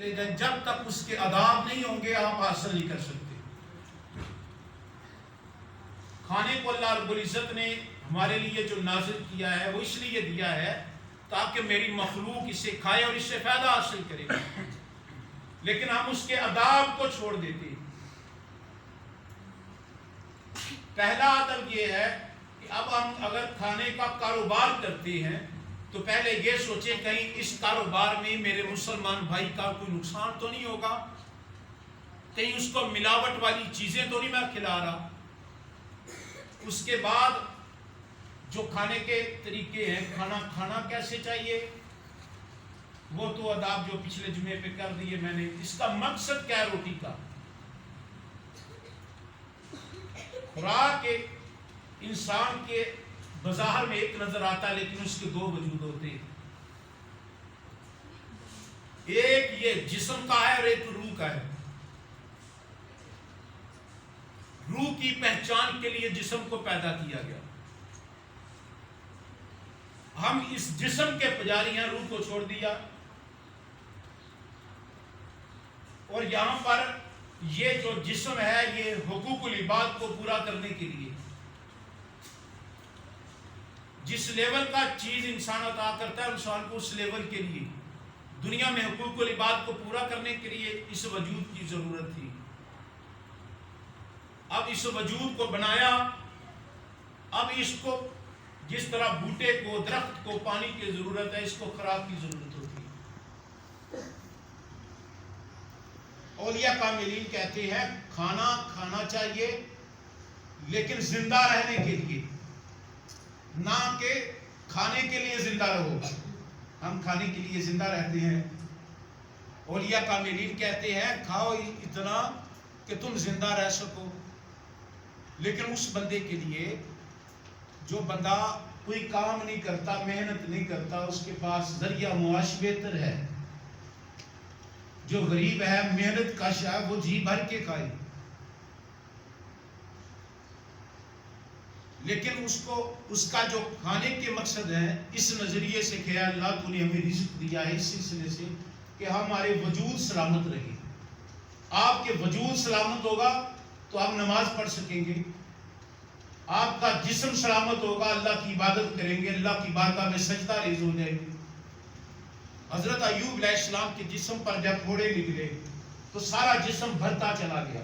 چلے جائیں، جب تک اس کے آداب نہیں ہوں گے آپ حاصل نہیں کر سکتے۔ کھانے کو اللہ رب العزت نے ہمارے لیے جو نازل کیا ہے وہ اس لیے دیا ہے تاکہ میری مخلوق اسے کھائے اور اس سے فائدہ حاصل کرے، لیکن ہم اس کے آداب کو چھوڑ دیتے ہیں۔ پہلا ادب یہ ہے کہ اب ہم اگر کھانے کا کاروبار کرتے ہیں تو پہلے یہ سوچیں کہیں اس کاروبار میں میرے مسلمان بھائی کا کوئی نقصان تو نہیں ہوگا، کہیں اس کو ملاوٹ والی چیزیں تو نہیں میں کھلا رہا۔ اس کے بعد جو کھانے کے طریقے ہیں، کھانا کیسے چاہیے، وہ تو آداب جو پچھلے جمعے پہ کر دیے میں نے۔ اس کا مقصد کیا ہے روٹی کا؟ خوراک انسان کے بظاہر میں ایک نظر آتا ہے لیکن اس کے دو وجود ہوتے ہیں، ایک یہ جسم کا ہے اور ایک روح کا ہے۔ روح کی پہچان کے لیے جسم کو پیدا کیا گیا، ہم اس جسم کے پجاری ہیں، روح کو چھوڑ دیا، اور یہاں پر یہ جو جسم ہے یہ حقوق العباد کو پورا کرنے کے لیے، جس لیول کا چیز انسان عطا کرتا ہے انسان کو اس لیول کے لیے دنیا میں حقوق العباد کو پورا کرنے کے لیے اس وجود کی ضرورت تھی۔ اب اس وجود کو بنایا، اب اس کو جس طرح بوٹے کو، درخت کو پانی کی ضرورت ہے، اس کو خوراک کی ضرورت ہوتی ہے۔ اولیاء کاملین کہتے ہیں کھانا کھانا چاہیے لیکن زندہ رہنے کے لیے، نہ کہ کھانے کے لیے زندہ رہو۔ ہم کھانے کے لیے زندہ رہتے ہیں، اولیاء کاملین کہتے ہیں کھاؤ اتنا کہ تم زندہ رہ سکو، لیکن اس بندے کے لیے جو بندہ کوئی کام نہیں کرتا، محنت نہیں کرتا، اس کے پاس ذریعہ معاش بہتر ہے۔ جو غریب ہے، محنت کش ہے، وہ جی بھر کے کھائے، لیکن اس کا جو کھانے کے مقصد ہے اس نظریے سے کہ اللہ تو نے ہمیں رزق دیا ہے اس سلسلے سے کہ ہمارے وجود سلامت رہے۔ آپ کے وجود سلامت ہوگا تو آپ نماز پڑھ سکیں گے، آپ کا جسم سلامت ہوگا، اللہ کی عبادت کریں گے، اللہ کی بارگاہ میں سجدہ ریز ہو جائیں گے۔ حضرت ایوب علیہ السلام کے جسم پر جب پھوڑے نکلے تو سارا جسم بھرتا چلا گیا،